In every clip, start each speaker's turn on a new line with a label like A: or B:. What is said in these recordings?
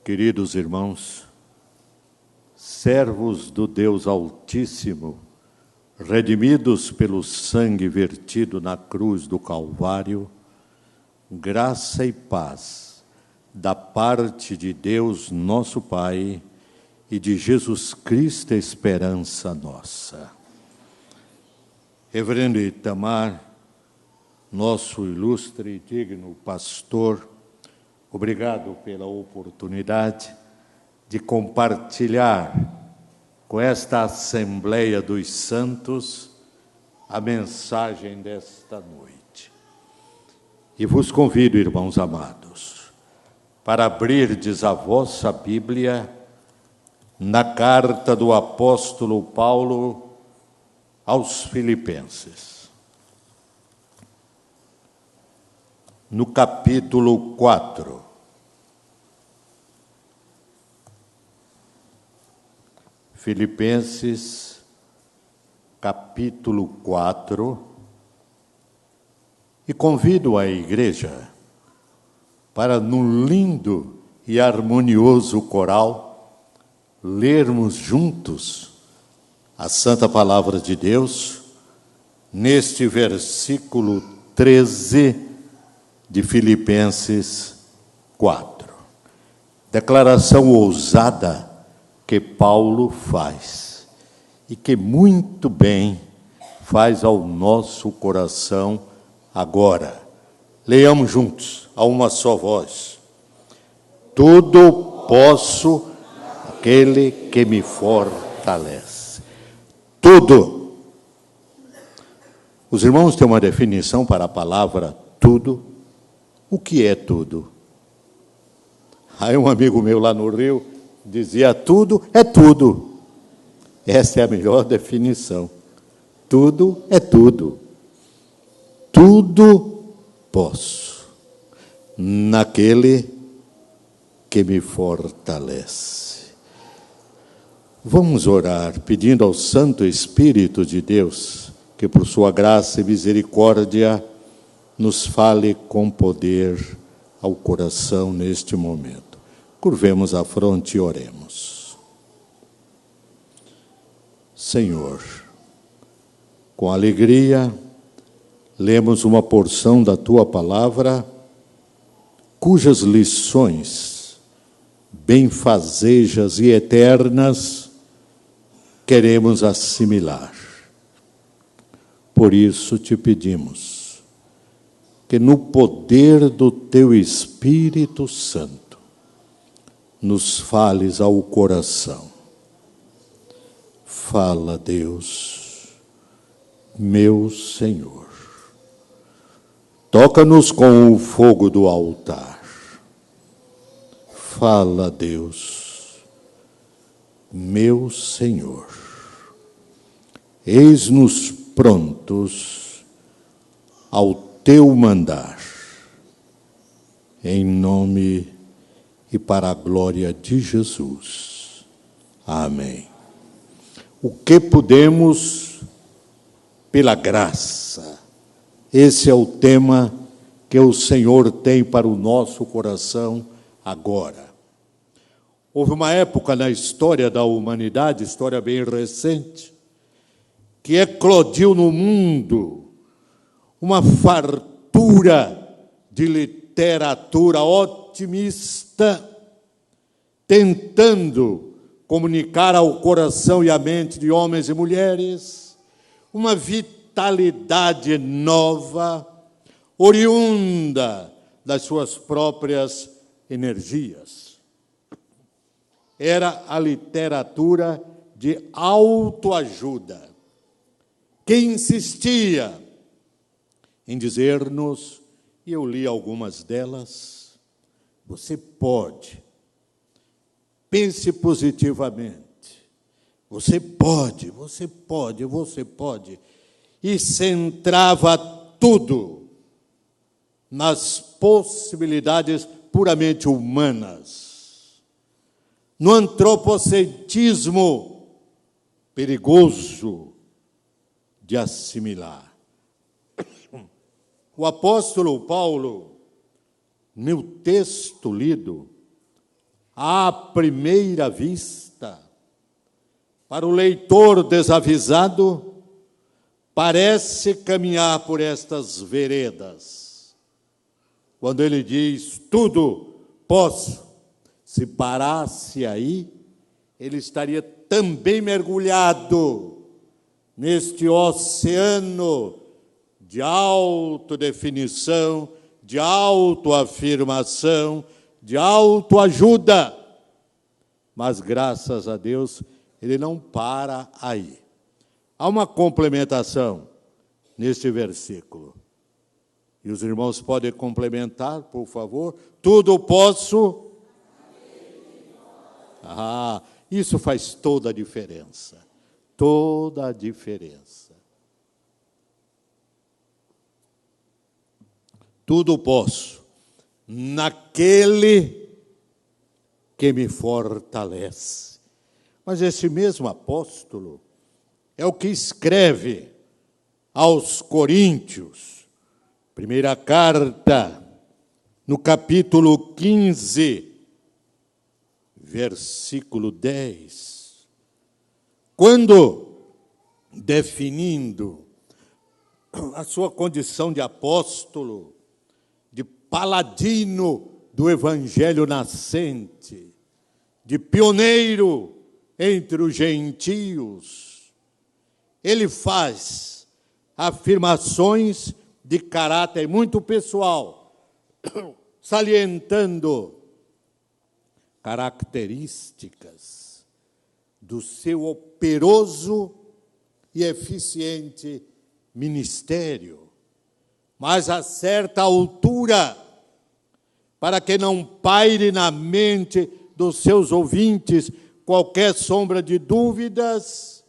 A: Queridos irmãos, servos do Deus Altíssimo, redimidos pelo sangue vertido na cruz do Calvário, graça e paz da parte de Deus, nosso Pai, e de Jesus Cristo, esperança nossa. Reverendo Itamar, nosso ilustre e digno pastor, obrigado pela oportunidade de compartilhar com esta Assembleia dos Santos a mensagem desta noite. E vos convido, irmãos amados, para abrirdes a vossa Bíblia na carta do apóstolo Paulo aos Filipenses, no capítulo 4. Filipenses, capítulo 4, e convido a igreja para, no lindo e harmonioso coral, lermos juntos a Santa Palavra de Deus, neste versículo 13 de Filipenses 4. Declaração ousada que Paulo faz, e que muito bem faz ao nosso coração agora. Leiamos juntos, a uma só voz. Tudo posso aquele que me fortalece. Tudo. Os irmãos têm uma definição para a palavra tudo. O que é tudo? Aí um amigo meu lá no Rio dizia, tudo é tudo. Essa é a melhor definição. Tudo é tudo. Tudo posso naquele que me fortalece. Vamos orar pedindo ao Santo Espírito de Deus que por sua graça e misericórdia nos fale com poder ao coração neste momento. Curvemos a fronte e oremos. Senhor, com alegria, lemos uma porção da Tua Palavra, cujas lições, benfazejas e eternas, queremos assimilar. Por isso te pedimos que no poder do Teu Espírito Santo, nos fales ao coração. Fala, Deus, meu Senhor. Toca-nos com o fogo do altar. Fala, Deus, meu Senhor. Eis-nos prontos ao Teu mandar. Em nome e para a glória de Jesus. Amém. O que podemos pela graça? Esse é o tema que o Senhor tem para o nosso coração agora. Houve uma época na história da humanidade, história bem recente, que eclodiu no mundo uma fartura de literatura otimista, tentando comunicar ao coração e à mente de homens e mulheres uma vitalidade nova, oriunda das suas próprias energias. Era a literatura de autoajuda, que insistia em dizer-nos, e eu li algumas delas, você pode, pense positivamente, você pode, você pode, você pode, e centrava tudo nas possibilidades puramente humanas, no antropocentrismo perigoso de assimilar. O apóstolo Paulo, no texto lido, à primeira vista, para o leitor desavisado, parece caminhar por estas veredas. Quando ele diz, tudo posso, se parasse aí, ele estaria também mergulhado neste oceano de autodefinição, de autoafirmação, de autoajuda. Mas, graças a Deus, ele não para aí. Há uma complementação neste versículo. E os irmãos podem complementar, por favor? Tudo posso. Isso faz toda a diferença. Toda a diferença. Tudo posso naquele que me fortalece. Mas esse mesmo apóstolo é o que escreve aos Coríntios, primeira carta, no capítulo 15, versículo 10, quando, definindo a sua condição de apóstolo, de paladino do evangelho nascente, de pioneiro entre os gentios, ele faz afirmações de caráter muito pessoal, salientando características do seu operoso e eficiente ministério, mas a certa altura, para que não paire na mente dos seus ouvintes qualquer sombra de dúvidas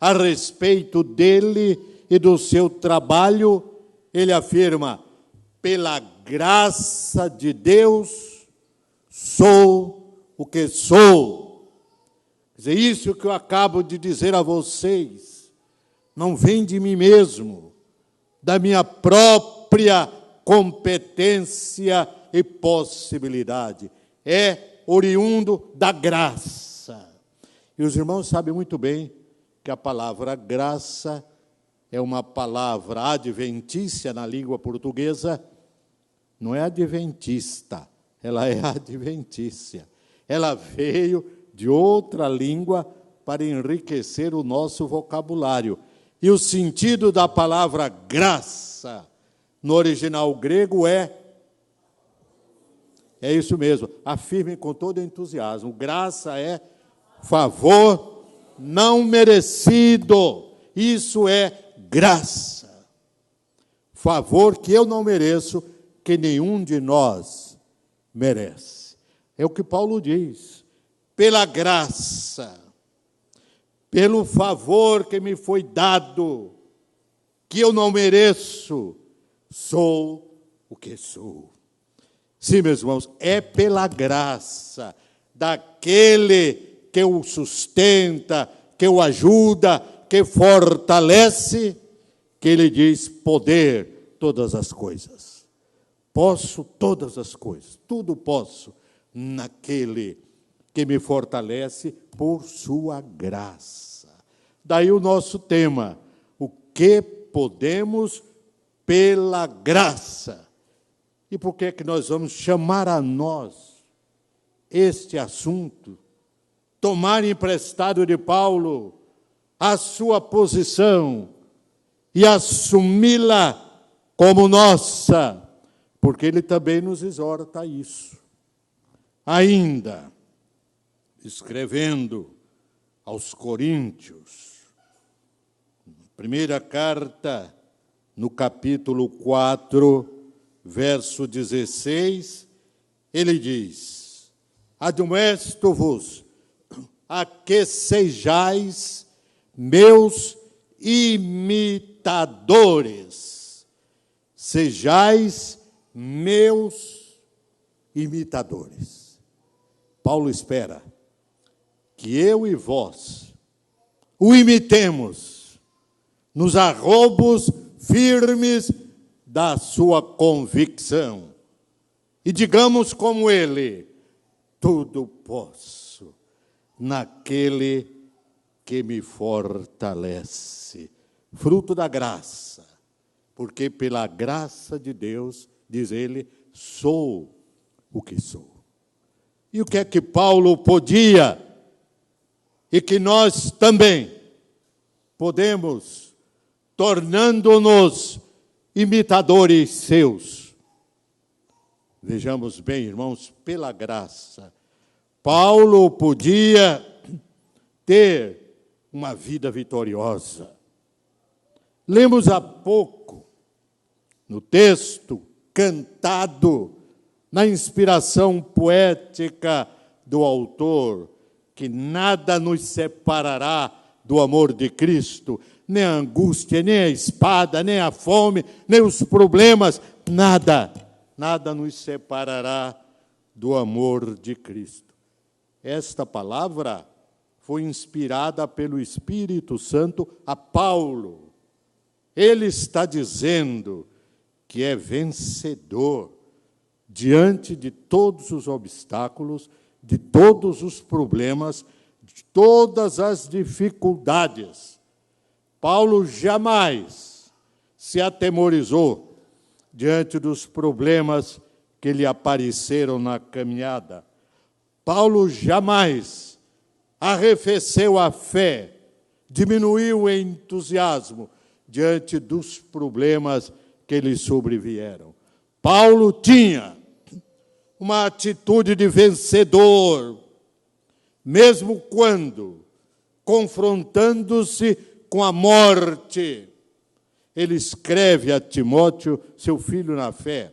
A: a respeito dele e do seu trabalho, ele afirma, pela graça de Deus, sou o que sou. Quer dizer, isso que eu acabo de dizer a vocês, não vem de mim mesmo, da minha própria competência e possibilidade. É oriundo da graça. E os irmãos sabem muito bem que a palavra graça é uma palavra adventícia na língua portuguesa, não é adventista, ela é adventícia. Ela veio de outra língua para enriquecer o nosso vocabulário. E o sentido da palavra graça, no original grego, é isso mesmo, afirmem com todo entusiasmo, graça é favor não merecido, isso é graça. Favor que eu não mereço, que nenhum de nós merece. É o que Paulo diz, pela graça, pelo favor que me foi dado, que eu não mereço, sou o que sou. Sim, meus irmãos, é pela graça daquele que o sustenta, que o ajuda, que fortalece, que ele diz poder todas as coisas. Posso todas as coisas, tudo posso naquele que me fortalece por sua graça. Daí o nosso tema, o que podemos pela graça. E por que é que nós vamos chamar a nós este assunto, tomar emprestado de Paulo a sua posição e assumi-la como nossa, porque ele também nos exorta a isso. Ainda, escrevendo aos Coríntios, primeira carta, no capítulo 4, verso 16, ele diz, admoesto-vos a que sejais meus imitadores. Sejais meus imitadores. Paulo espera que eu e vós o imitemos nos arrobos firmes da sua convicção. E digamos como ele, tudo posso naquele que me fortalece. Fruto da graça, porque pela graça de Deus, diz ele, sou o que sou. E o que é que Paulo podia e que nós também podemos, tornando-nos imitadores seus? Vejamos bem, irmãos, pela graça, Paulo podia ter uma vida vitoriosa. Lemos há pouco, no texto cantado, na inspiração poética do autor, que nada nos separará do amor de Cristo, nem a angústia, nem a espada, nem a fome, nem os problemas, nada nos separará do amor de Cristo. Esta palavra foi inspirada pelo Espírito Santo a Paulo. Ele está dizendo que é vencedor diante de todos os obstáculos, de todos os problemas, de todas as dificuldades. Paulo jamais se atemorizou diante dos problemas que lhe apareceram na caminhada. Paulo jamais arrefeceu a fé, diminuiu o entusiasmo diante dos problemas que lhe sobrevieram. Paulo tinha uma atitude de vencedor, mesmo quando, confrontando-se com a morte, ele escreve a Timóteo, seu filho na fé,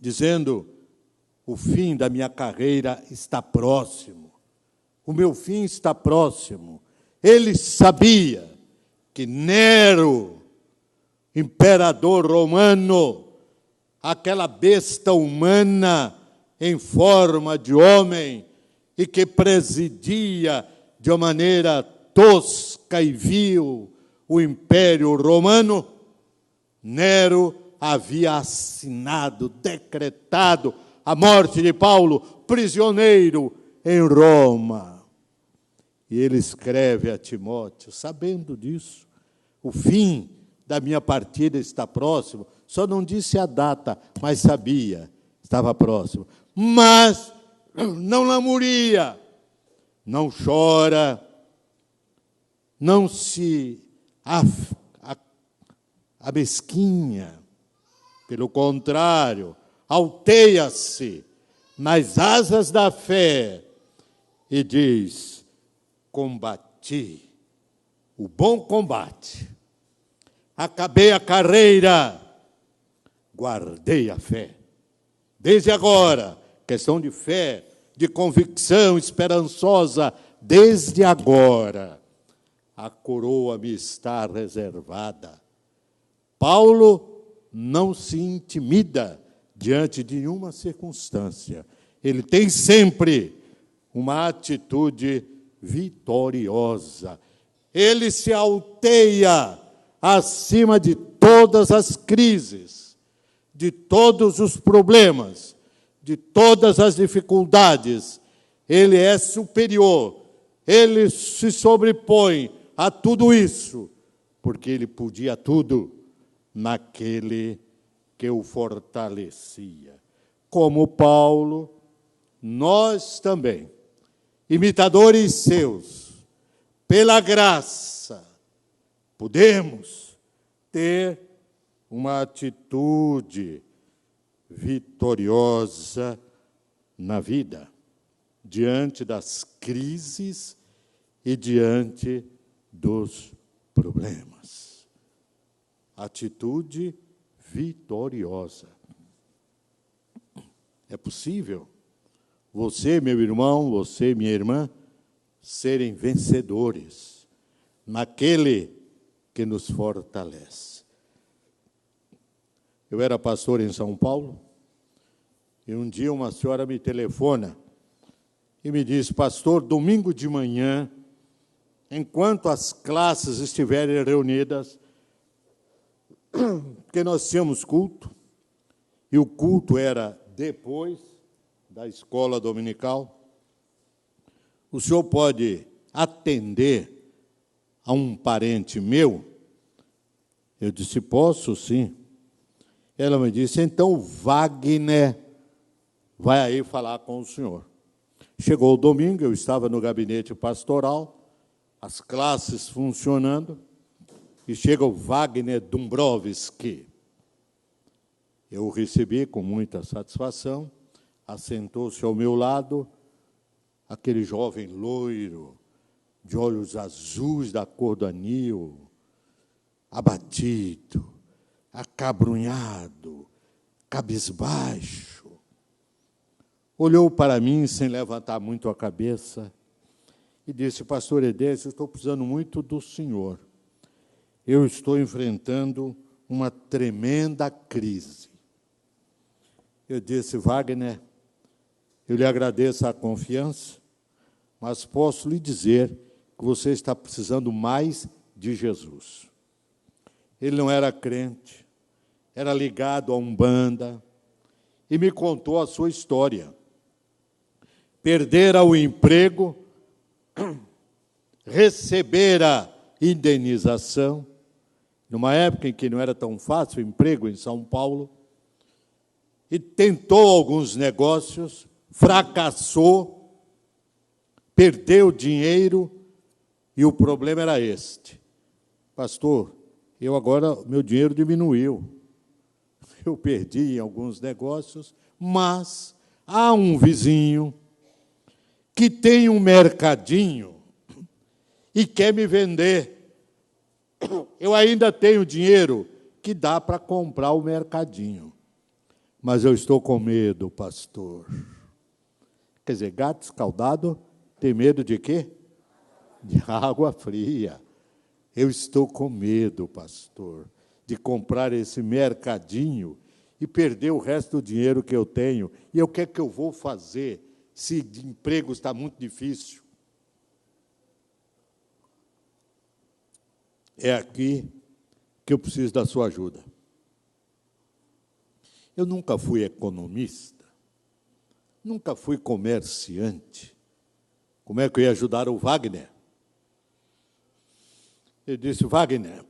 A: dizendo: o fim da minha carreira está próximo, o meu fim está próximo. Ele sabia que Nero, imperador romano, aquela besta humana em forma de homem e que presidia de uma maneira tosca e vil o Império Romano, Nero havia assinado, decretado a morte de Paulo, prisioneiro em Roma. E ele escreve a Timóteo, sabendo disso, o fim da minha partida está próximo. Só não disse a data, mas sabia, estava próximo. Mas não lamuria, não chora, não se amesquinha. Pelo contrário, alteia-se nas asas da fé e diz: combati o bom combate, acabei a carreira, guardei a fé. Desde agora, questão de fé, de convicção esperançosa, desde agora, a coroa me está reservada. Paulo não se intimida diante de nenhuma circunstância. Ele tem sempre uma atitude vitoriosa. Ele se alteia acima de todas as crises, de todos os problemas, de todas as dificuldades. Ele é superior, ele se sobrepõe a tudo isso, porque ele podia tudo naquele que o fortalecia. Como Paulo, nós também, imitadores seus, pela graça, podemos ter uma atitude vitoriosa na vida, diante das crises e diante dos problemas. Atitude vitoriosa. É possível você, meu irmão, você, minha irmã, serem vencedores naquele que nos fortalece. Eu era pastor em São Paulo e um dia uma senhora me telefona e me diz: pastor, domingo de manhã, enquanto as classes estiverem reunidas, porque nós tínhamos culto, e o culto era depois da escola dominical, o senhor pode atender a um parente meu? Eu disse, posso, sim. Ela me disse, então o Wagner vai aí falar com o senhor. Chegou o domingo, eu estava no gabinete pastoral, as classes funcionando, e chega o Wagner Dumbrovski. Eu o recebi com muita satisfação, assentou-se ao meu lado, aquele jovem loiro, de olhos azuis da cor do anil, abatido, acabrunhado, cabisbaixo. Olhou para mim sem levantar muito a cabeça e disse, pastor Edésio, estou precisando muito do senhor. Eu estou enfrentando uma tremenda crise. Eu disse, Wagner, eu lhe agradeço a confiança, mas posso lhe dizer que você está precisando mais de Jesus. Ele não era crente, era ligado a Umbanda, e me contou a sua história. Perdera o emprego, recebera indenização, numa época em que não era tão fácil o emprego em São Paulo, e tentou alguns negócios, fracassou, perdeu dinheiro, e o problema era este. Pastor, meu dinheiro diminuiu. Eu perdi em alguns negócios, mas há um vizinho que tem um mercadinho e quer me vender. Eu ainda tenho dinheiro que dá para comprar o mercadinho. Mas eu estou com medo, pastor. Quer dizer, gato escaldado tem medo de quê? De água fria. Eu estou com medo, pastor, de comprar esse mercadinho e perder o resto do dinheiro que eu tenho. E o que é que eu vou fazer se de emprego está muito difícil? É aqui que eu preciso da sua ajuda. Eu nunca fui economista, nunca fui comerciante. Como é que eu ia ajudar o Wagner? Eu disse, Wagner,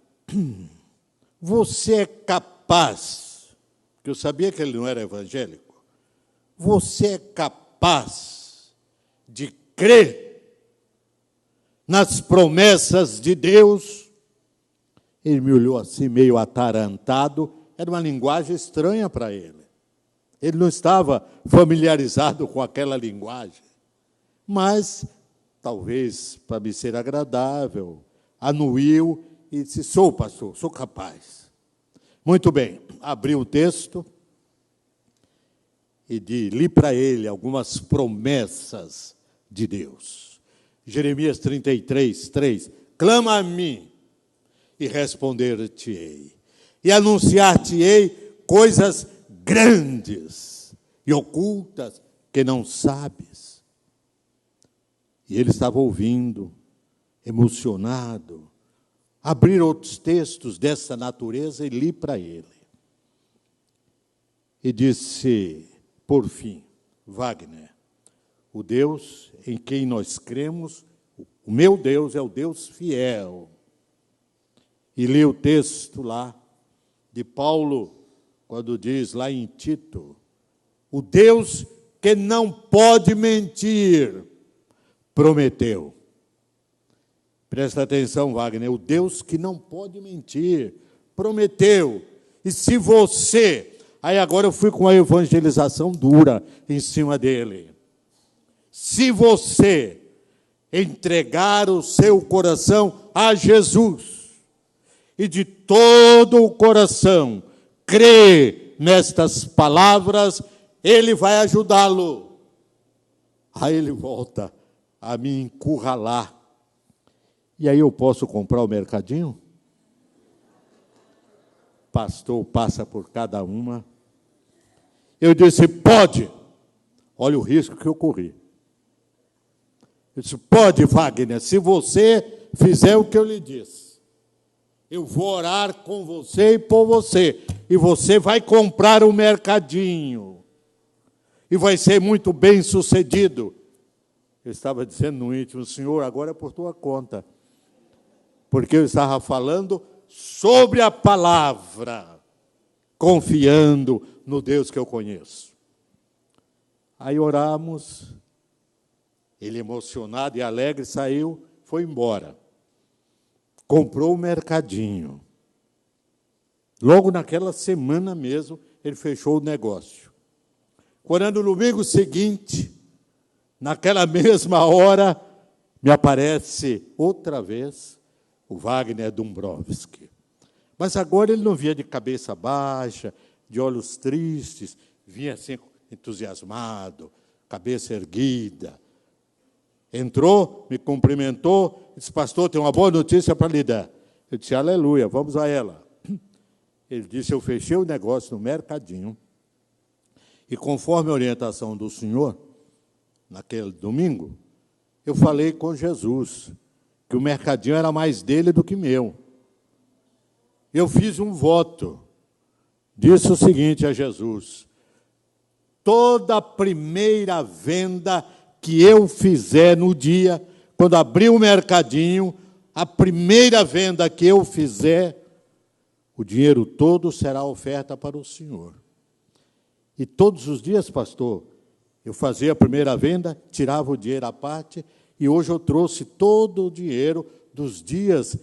A: você é capaz, porque eu sabia que ele não era evangélico, você é capaz de crer nas promessas de Deus? Ele me olhou assim, meio atarantado, era uma linguagem estranha para ele. Ele não estava familiarizado com aquela linguagem. Mas, talvez, para me ser agradável, anuiu e disse, sou pastor, sou capaz. Muito bem, abri o texto e li para ele algumas promessas de Deus. Jeremias 33, 3, clama a mim e responder-te-ei. E anunciar-te-ei coisas grandes e ocultas que não sabes. E ele estava ouvindo, emocionado. Abri outros textos dessa natureza e li para ele. E disse, por fim, Wagner, o Deus em quem nós cremos, o meu Deus é o Deus fiel. E li o texto lá, de Paulo, quando diz lá em Tito, o Deus que não pode mentir, prometeu. Presta atenção, Wagner, o Deus que não pode mentir, prometeu. E se você, aí agora eu fui com a evangelização dura em cima dele, se você entregar o seu coração a Jesus, e de todo o coração crê nestas palavras, ele vai ajudá-lo. Aí ele volta a me encurralar. E aí eu posso comprar o mercadinho? Pastor passa por cada uma. Eu disse, pode. Olha o risco que eu corri. Eu disse, pode, Wagner, se você fizer o que eu lhe disse. Eu vou orar com você e por você. E você vai comprar o mercadinho. e vai ser muito bem sucedido. Eu estava dizendo no íntimo, Senhor, agora é por tua conta, porque eu estava falando sobre a palavra, confiando no Deus que eu conheço. Aí oramos, ele emocionado e alegre saiu, foi embora. Comprou o mercadinho. Logo naquela semana mesmo, ele fechou o negócio. Quando no domingo seguinte, naquela mesma hora, me aparece outra vez o Wagner Dombrovski. Mas agora ele não vinha de cabeça baixa, de olhos tristes, vinha assim entusiasmado, cabeça erguida. Entrou, me cumprimentou, disse, pastor, tem uma boa notícia para lhe dar. Eu disse, aleluia, vamos a ela. Ele disse, eu fechei o negócio no mercadinho, e conforme a orientação do Senhor, naquele domingo, eu falei com Jesus, que o mercadinho era mais dele do que meu. Eu fiz um voto, disse o seguinte a Jesus, toda primeira venda que eu fizer no dia, quando abrir o mercadinho, a primeira venda que eu fizer, o dinheiro todo será oferta para o Senhor. E todos os dias, pastor, eu fazia a primeira venda, tirava o dinheiro à parte, e hoje eu trouxe todo o dinheiro dos dias,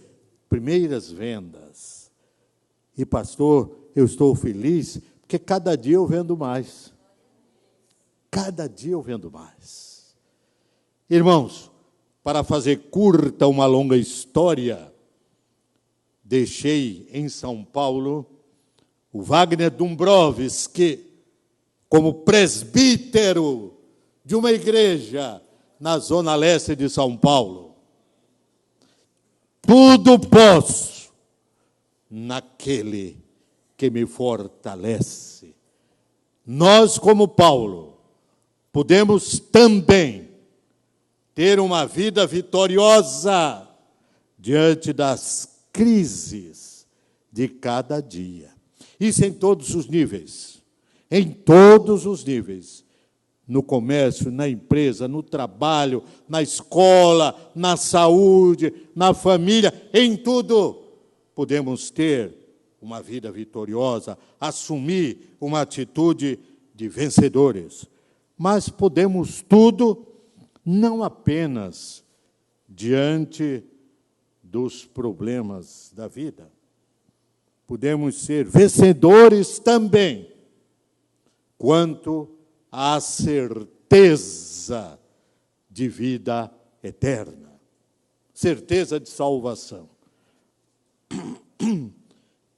A: primeiras vendas. E, pastor, eu estou feliz, porque cada dia eu vendo mais. Cada dia eu vendo mais. Irmãos, para fazer curta uma longa história, deixei em São Paulo o Wagner Dombrovski como presbítero de uma igreja na zona leste de São Paulo. Tudo posso naquele que me fortalece. Nós, como Paulo, podemos também ter uma vida vitoriosa diante das crises de cada dia. Isso em todos os níveis. Em todos os níveis. No comércio, na empresa, no trabalho, na escola, na saúde, na família, em tudo. Podemos ter uma vida vitoriosa, assumir uma atitude de vencedores. Mas podemos tudo não apenas diante dos problemas da vida. Podemos ser vencedores também quanto à certeza de vida eterna, certeza de salvação.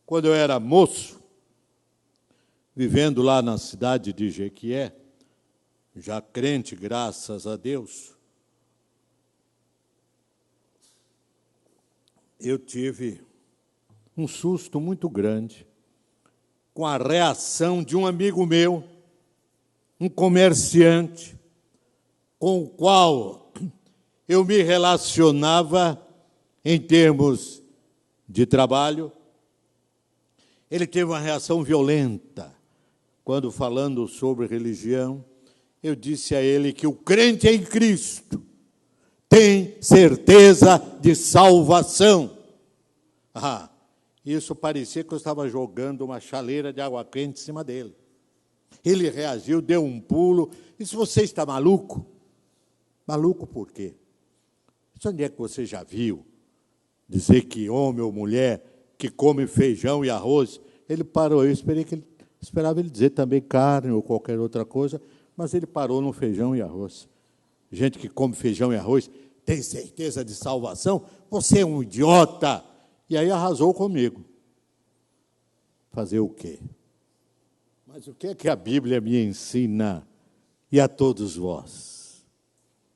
A: Quando eu era moço, vivendo lá na cidade de Jequié, já crente, graças a Deus, eu tive um susto muito grande com a reação de um amigo meu, um comerciante, com o qual eu me relacionava em termos de trabalho. Ele teve uma reação violenta quando, falando sobre religião, eu disse a ele que o crente em Cristo tem certeza de salvação. Isso parecia que eu estava jogando uma chaleira de água quente em cima dele. Ele reagiu, deu um pulo, disse, você está maluco? Maluco por quê? Onde é que você já viu dizer que homem ou mulher que come feijão e arroz? Ele parou, eu esperava ele dizer também carne ou qualquer outra coisa, mas ele parou no feijão e arroz. Gente que come feijão e arroz tem certeza de salvação? Você é um idiota! E aí arrasou comigo. Fazer o quê? Mas o que é que a Bíblia me ensina? E a todos vós?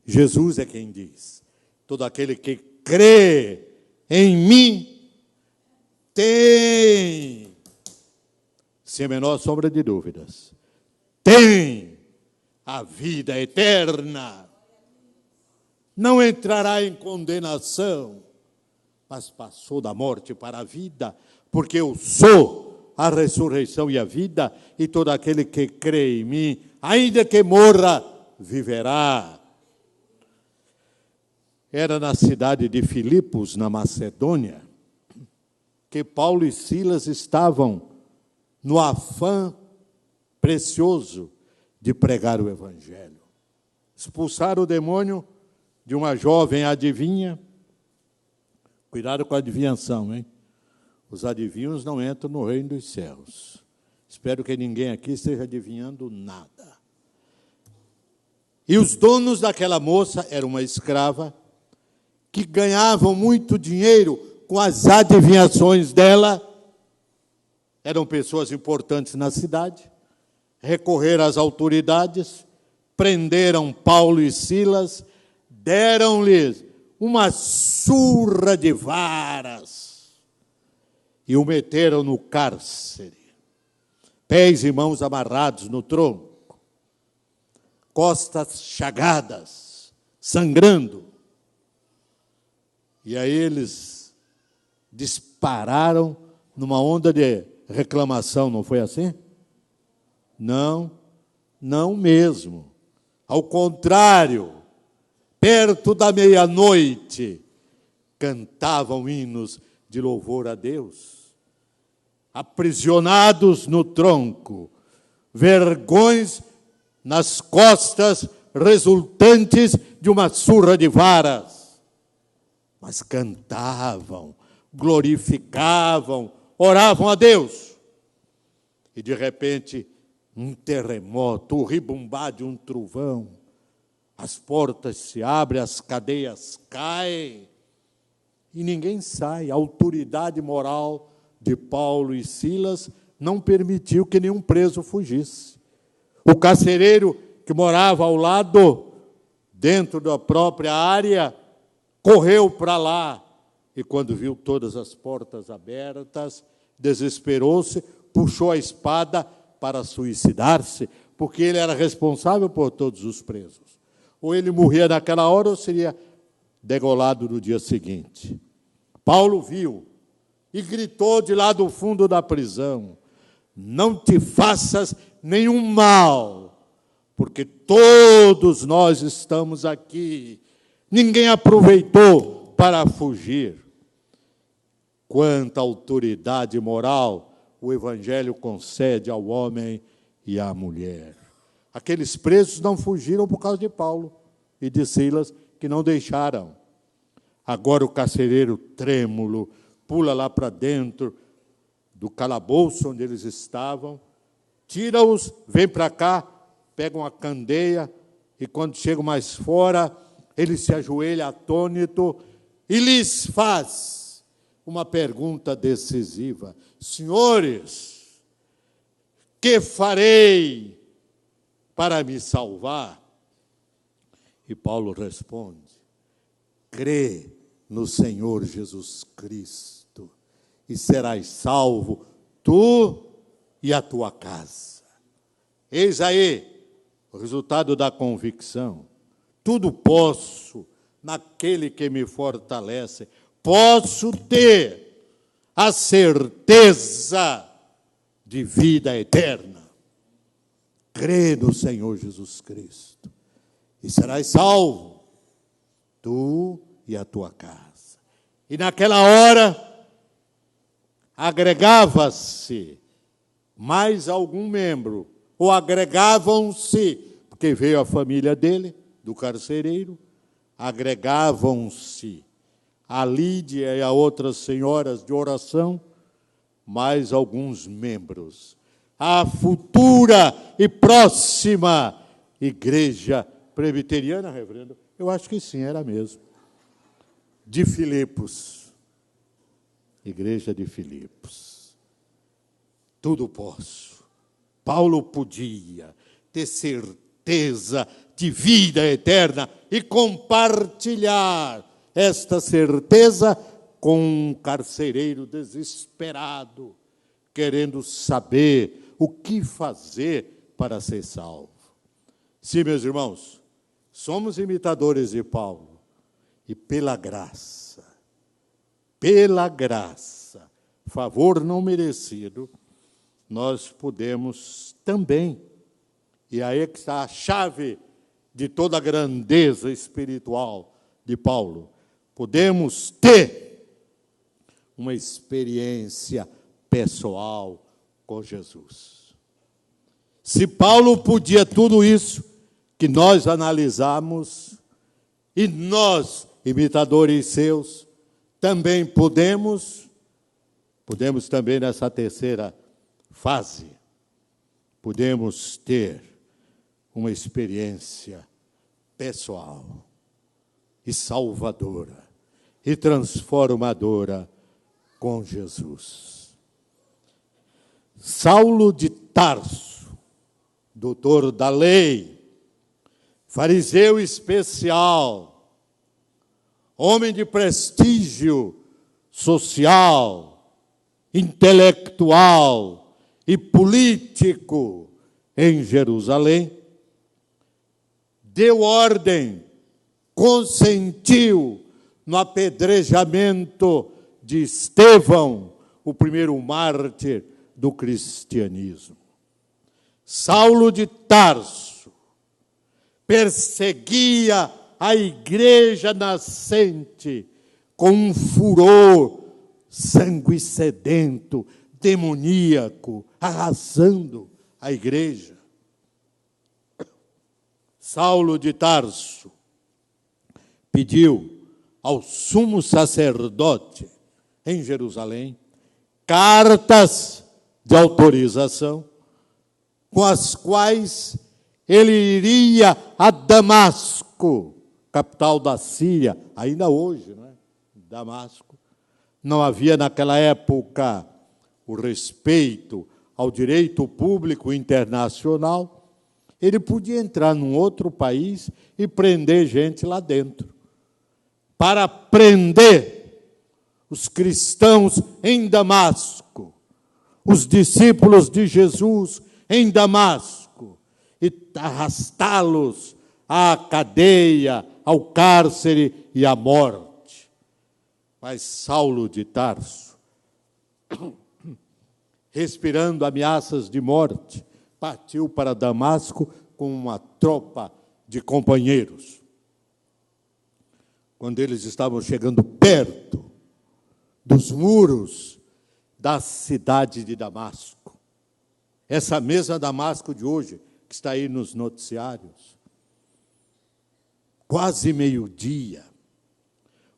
A: Jesus é quem diz, todo aquele que crê em mim tem, sem a menor sombra de dúvidas, tem a vida eterna. Não entrará em condenação, mas passou da morte para a vida, porque eu sou a ressurreição e a vida, e todo aquele que crê em mim, ainda que morra, viverá. Era na cidade de Filipos, na Macedônia, que Paulo e Silas estavam no afã precioso de pregar o Evangelho. Expulsaram o demônio de uma jovem adivinha. Cuidado com a adivinhação, hein? Os adivinhos não entram no reino dos céus. Espero que ninguém aqui esteja adivinhando nada. E os donos daquela moça eram uma escrava que ganhavam muito dinheiro com as adivinhações dela. Eram pessoas importantes na cidade. Recorreram às autoridades, prenderam Paulo e Silas, deram-lhes uma surra de varas e o meteram no cárcere, pés e mãos amarrados no tronco, costas chagadas, sangrando. E aí eles dispararam numa onda de reclamação, não foi assim? Não, não mesmo. Ao contrário, perto da meia-noite, cantavam hinos de louvor a Deus. Aprisionados no tronco, vergões nas costas resultantes de uma surra de varas. Mas cantavam, glorificavam, oravam a Deus. E, de repente, um terremoto, o ribumbar de um trovão, as portas se abrem, as cadeias caem, e ninguém sai. A autoridade moral de Paulo e Silas não permitiu que nenhum preso fugisse. O carcereiro que morava ao lado, dentro da própria área, correu para lá, e quando viu todas as portas abertas, desesperou-se, puxou a espada para suicidar-se, porque ele era responsável por todos os presos. Ou ele morria naquela hora, ou seria degolado no dia seguinte. Paulo viu e gritou de lá do fundo da prisão: não te faças nenhum mal, porque todos nós estamos aqui. Ninguém aproveitou para fugir. Quanta autoridade moral o Evangelho concede ao homem e à mulher. Aqueles presos não fugiram por causa de Paulo e de Silas, que não deixaram. Agora o carcereiro trêmulo pula lá para dentro do calabouço onde eles estavam, tira-os, vem para cá, pega uma candeia, e quando chegam mais fora, ele se ajoelha atônito e lhes faz uma pergunta decisiva: senhores, que farei para me salvar? E Paulo responde: crê no Senhor Jesus Cristo e serás salvo, tu e a tua casa. Eis aí o resultado da convicção. Tudo posso naquele que me fortalece. Posso ter a certeza de vida eterna. Crê no Senhor Jesus Cristo e serás salvo, tu e a tua casa. E naquela hora, agregava-se mais algum membro, ou agregavam-se, porque veio a família dele, do carcereiro, agregavam-se a Lídia e a outras senhoras de oração, mais alguns membros. A futura e próxima igreja presbiteriana, reverendo, eu acho que sim, era mesmo, de Filipos, igreja de Filipos. Tudo posso. Paulo podia ter certeza de vida eterna e compartilhar esta certeza com um carcereiro desesperado, querendo saber o que fazer para ser salvo. Sim, meus irmãos, somos imitadores de Paulo, e pela graça, favor não merecido, nós podemos também, e aí é que está a chave de toda a grandeza espiritual de Paulo, podemos ter uma experiência pessoal com Jesus. Se Paulo podia tudo isso que nós analisamos, e nós, imitadores seus, também podemos também nessa terceira fase, podemos ter uma experiência pessoal e salvadora e transformadora com Jesus. Saulo de Tarso, doutor da lei, fariseu especial, homem de prestígio social, intelectual e político em Jerusalém, deu ordem, consentiu no apedrejamento de Estevão, o primeiro mártir do cristianismo. Saulo de Tarso perseguia a igreja nascente com um furor sanguessedento, demoníaco, arrasando a igreja. Saulo de Tarso pediu ao sumo sacerdote em Jerusalém cartas de autorização com as quais ele iria a Damasco, capital da Síria, ainda hoje, não é? Damasco. Não havia naquela época o respeito ao direito público internacional. Ele podia entrar num outro país e prender gente lá dentro. Para prender os cristãos em Damasco, os discípulos de Jesus em Damasco, e arrastá-los à cadeia, ao cárcere e à morte. Mas Saulo de Tarso, respirando ameaças de morte, partiu para Damasco com uma tropa de companheiros. Quando eles estavam chegando perto dos muros da cidade de Damasco, essa mesma Damasco de hoje, que está aí nos noticiários, quase meio-dia,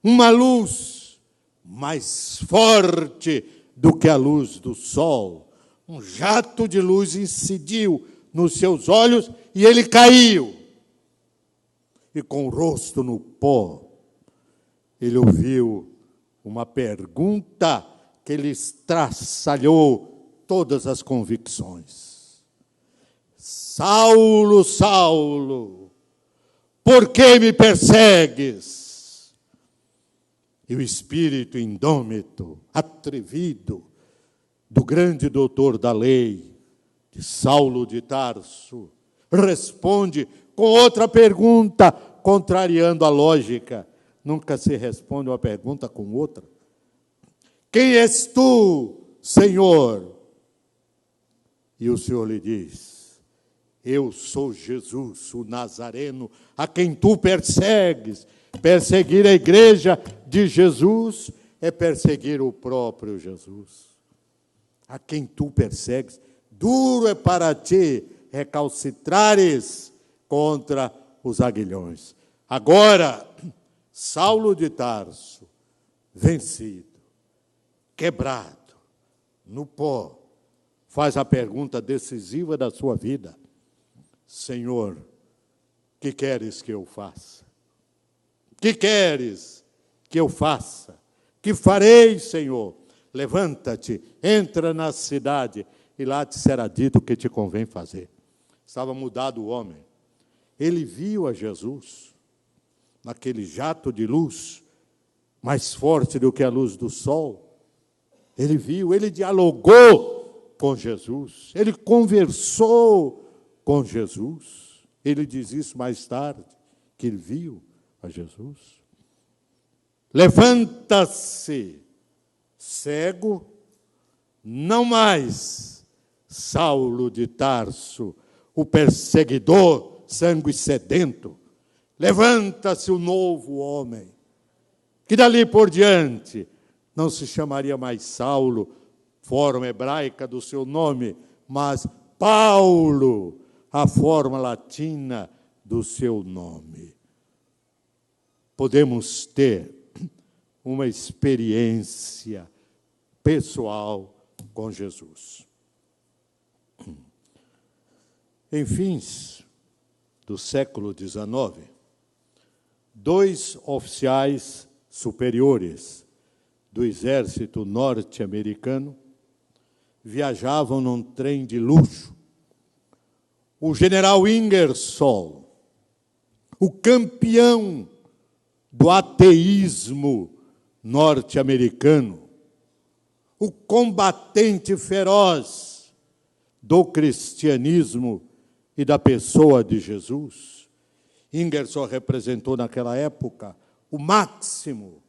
A: uma luz mais forte do que a luz do sol, um jato de luz incidiu nos seus olhos e ele caiu. E com o rosto no pó, ele ouviu uma pergunta que lhe estraçalhou todas as convicções. Saulo, Saulo, por que me persegues? E o espírito indômito, atrevido, do grande doutor da lei, de Saulo de Tarso, responde com outra pergunta, contrariando a lógica. Nunca se responde uma pergunta com outra. Quem és tu, Senhor? E o Senhor lhe diz, eu sou Jesus, o Nazareno, a quem tu persegues. Perseguir a igreja de Jesus é perseguir o próprio Jesus. A quem tu persegues, duro é para ti recalcitrares contra os aguilhões. Agora, Saulo de Tarso, vencido, quebrado, no pó, faz a pergunta decisiva da sua vida. Senhor, que queres que eu faça? Que queres que eu faça? Que farei, Senhor? Levanta-te, entra na cidade, e lá te será dito o que te convém fazer. Estava mudado o homem. Ele viu a Jesus, naquele jato de luz, mais forte do que a luz do sol. Ele viu, ele dialogou com Jesus, ele conversou com Jesus. Ele diz isso mais tarde, que ele viu a Jesus. Levanta-se, cego, não mais Saulo de Tarso, o perseguidor sangue sedento. Levanta-se o novo homem, que dali por diante não se chamaria mais Saulo, forma hebraica do seu nome, mas Paulo, a forma latina do seu nome. Podemos ter uma experiência pessoal com Jesus. Em fins do século XIX, 2 oficiais superiores do exército norte-americano viajavam num trem de luxo. O general Ingersoll, o campeão do ateísmo norte-americano, o combatente feroz do cristianismo e da pessoa de Jesus. Ingersoll representou naquela época o máximo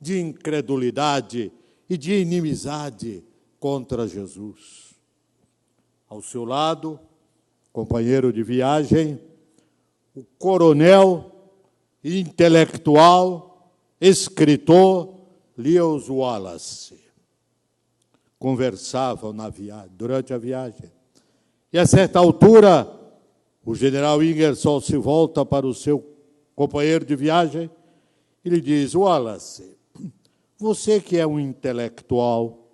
A: de incredulidade e de inimizade contra Jesus. Ao seu lado, companheiro de viagem, o coronel intelectual, escritor Lewis Wallace. Conversavam durante a viagem. E, a certa altura, o general Ingersoll se volta para o seu companheiro de viagem e lhe diz: Wallace, você que é um intelectual,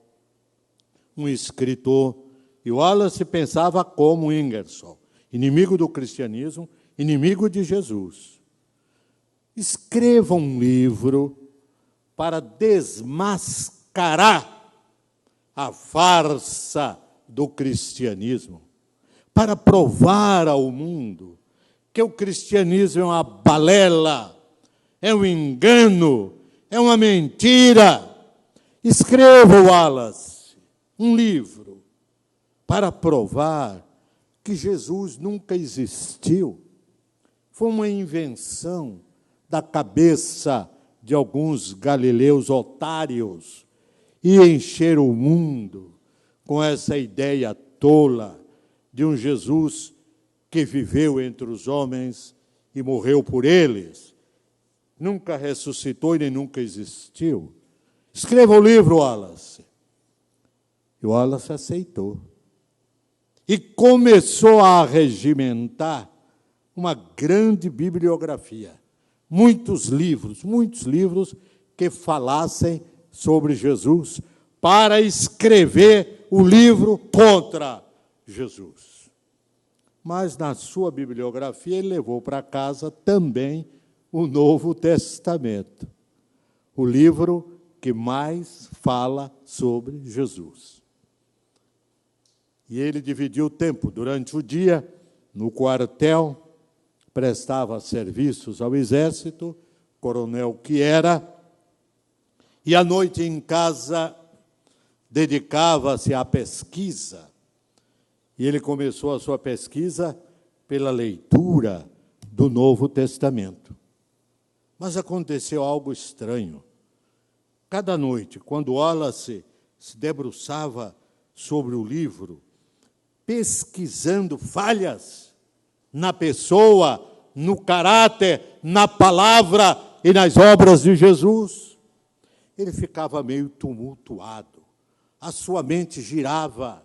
A: um escritor, e Wallace pensava como Ingersoll, inimigo do cristianismo, inimigo de Jesus. Escreva um livro para desmascarar a farsa do cristianismo, para provar ao mundo que o cristianismo é uma balela, é um engano, é uma mentira. Escreva, Wallace, um livro para provar que Jesus nunca existiu. Foi uma invenção da cabeça de alguns galileus otários e encher o mundo com essa ideia tola de um Jesus que viveu entre os homens e morreu por eles. Nunca ressuscitou e nem nunca existiu. Escreva o livro, Wallace. E Wallace aceitou. E começou a regimentar uma grande bibliografia. Muitos livros que falassem sobre Jesus, para escrever o livro contra Jesus. Mas, na sua bibliografia, ele levou para casa também o Novo Testamento, o livro que mais fala sobre Jesus. E ele dividiu o tempo. Durante o dia, no quartel, prestava serviços ao exército, coronel que era, e à noite em casa dedicava-se à pesquisa. E ele começou a sua pesquisa pela leitura do Novo Testamento. Mas aconteceu algo estranho. Cada noite, quando Wallace se debruçava sobre o livro, pesquisando falhas na pessoa, no caráter, na palavra e nas obras de Jesus, ele ficava meio tumultuado. A sua mente girava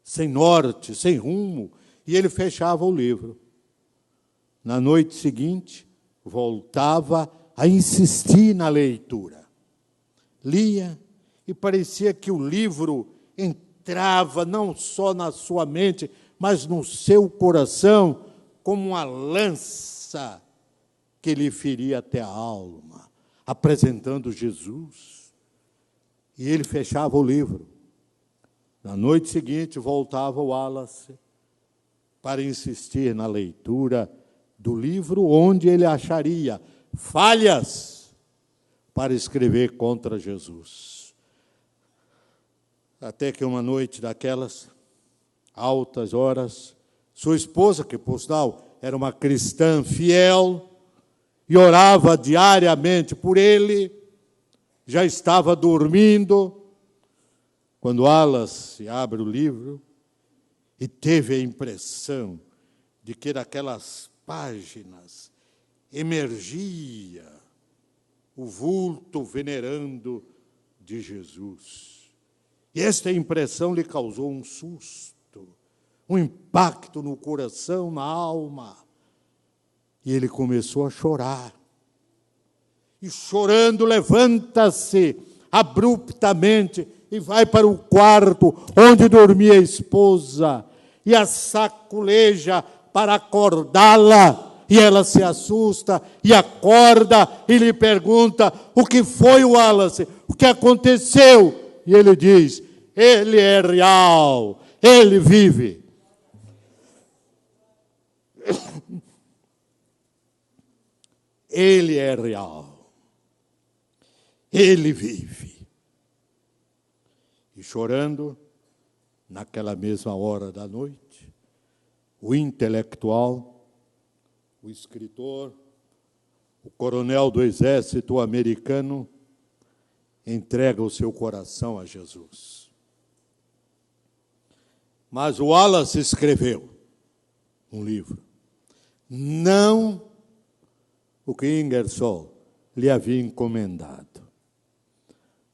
A: sem norte, sem rumo, e ele fechava o livro. Na noite seguinte, voltava a insistir na leitura. Lia, e parecia que o livro entrava não só na sua mente, mas no seu coração, como uma lança que lhe feria até a alma, apresentando Jesus. E ele fechava o livro. Na noite seguinte, voltava o Wallace para insistir na leitura do livro, onde ele acharia falhas para escrever contra Jesus. Até que uma noite daquelas, altas horas, sua esposa, que por sinal era uma cristã fiel, e orava diariamente por ele, já estava dormindo, quando Wallace abre o livro e teve a impressão de que daquelas páginas emergia o vulto venerando de Jesus. E esta impressão lhe causou um susto, um impacto no coração, na alma. E ele começou a chorar. E chorando, levanta-se abruptamente e vai para o quarto onde dormia a esposa e a saculeja para acordá-la. E ela se assusta e acorda e lhe pergunta: o que foi, Wallace? O que aconteceu? E ele diz: ele é real, ele vive. Ele é real, ele vive. E chorando, naquela mesma hora da noite, o intelectual, o escritor, o coronel do exército americano, entrega o seu coração a Jesus. Mas o Wallace escreveu um livro, não o que Ingersoll lhe havia encomendado,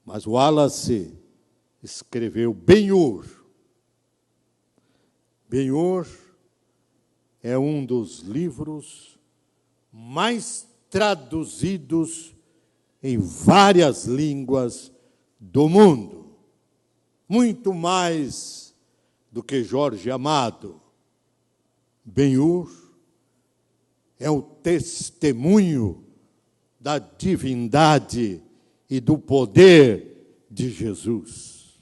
A: mas o Wallace escreveu Ben-Hur. Ben-Hur é um dos livros mais traduzidos em várias línguas do mundo, muito mais do que Jorge Amado. Ben-Hur é o testemunho da divindade e do poder de Jesus.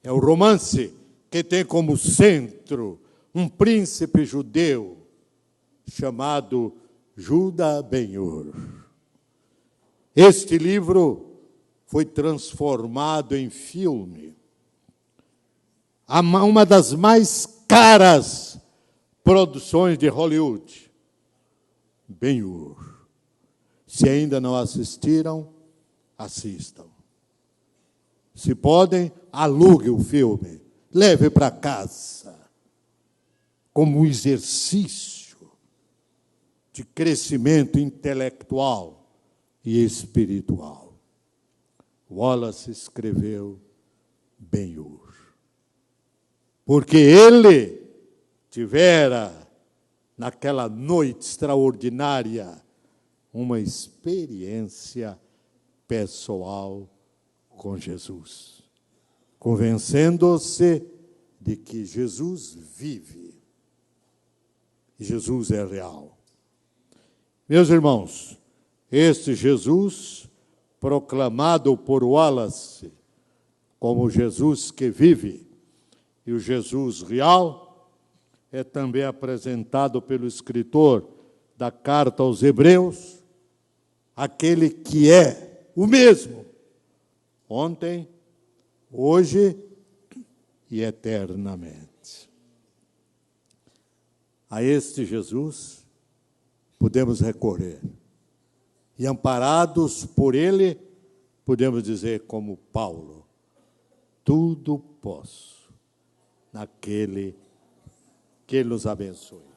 A: É o romance que tem como centro um príncipe judeu chamado Judah Ben-Hur. Este livro foi transformado em filme. Uma das mais caras produções de Hollywood, Ben-Hur. Se ainda não assistiram, assistam. Se podem, alugue o filme, leve para casa, como um exercício de crescimento intelectual e espiritual. Wallace escreveu Ben-Hur, porque ele tivera, naquela noite extraordinária, uma experiência pessoal com Jesus, convencendo-se de que Jesus vive. Jesus é real. Meus irmãos, este Jesus, proclamado por Wallace como Jesus que vive, e o Jesus real, é também apresentado pelo escritor da carta aos Hebreus, aquele que é o mesmo, ontem, hoje e eternamente. A este Jesus podemos recorrer. E amparados por ele, podemos dizer como Paulo: tudo posso naquele que nos abençoe.